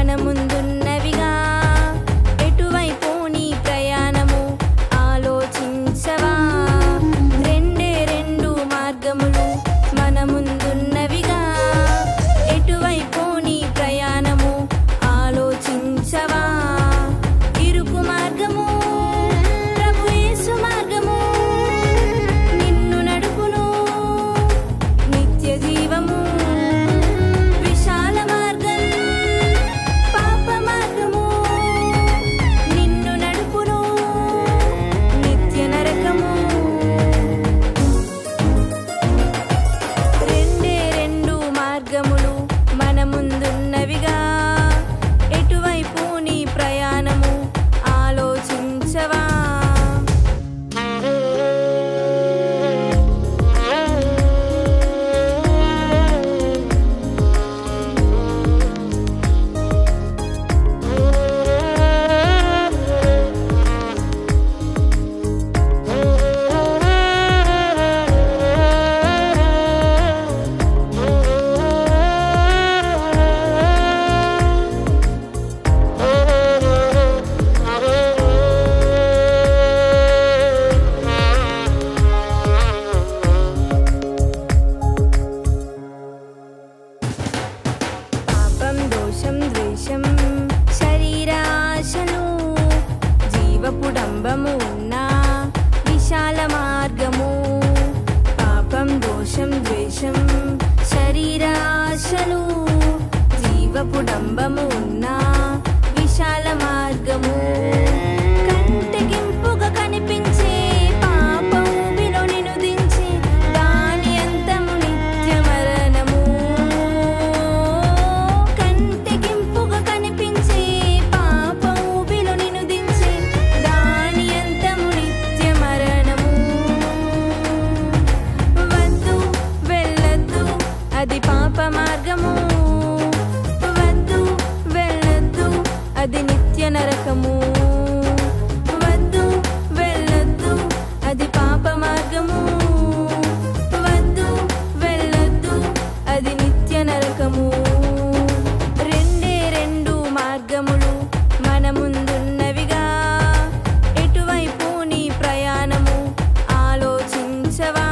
మన ముందున్నవిగా ఎటువైపు నీ ప్రయాణము ఆలోచించవా రెండే రెండు మార్గములు మన ముందున్నవిగా ఎటువైపు నీ ప్రయాణము ఆలోచించవా ఇరుకు మార్గము ప్రభు యేసు మార్గము నిన్ను నడుపును నిత్య జీవము విశాల మార్గం పాప మార్గము నిన్ను నడుపును నిత్య నరకము రెండే రెండు మార్గములు మన ముందున్నవిగా ఎటువైపు నీ ప్రయాణము ఆలోచించవా పాపం దోషం ద్వేషం శరీరాశలు జీవపుడంబము ఉన్న విశాల మార్గము పాపం దోషం ద్వేషం శరీరాశలు జీవపుడంబము ఉన్న విశాల మార్గము కంటికింపుగా కనిపించే పాపం ఊబిలో నిన్ను దించే దాని అంతము నిత్య మరణము కంటికింపుగా కనిపించే పాపం ఊబిలో నిన్ను దించే దాని అంతము నిత్య మరణము వద్దు వెళ్ళొద్దు అది పాప మార్గము వద్దు వెళ్ళొద్దు అది నిత్య నరకము వద్దు వెళ్ళొద్దు అది పాప మార్గము వద్దు వెళ్ళొద్దు అది నిత్య నరకము రెండే రెండు మార్గములు మన ముందున్నవిగా ఎటువైపు నీ ప్రయాణము ఆలోచించవా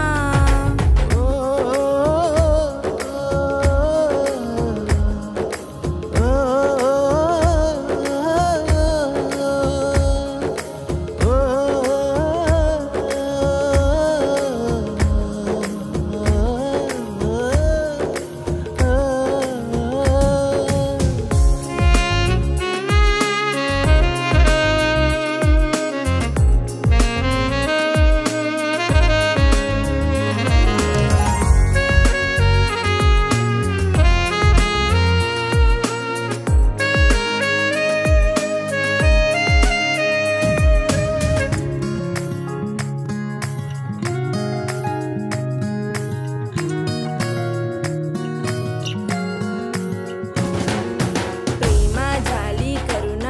ప్రేమ జాలి కరుణ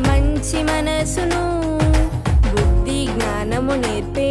మంచి మనసును బుద్ధి జ్ఞానము నేర్పే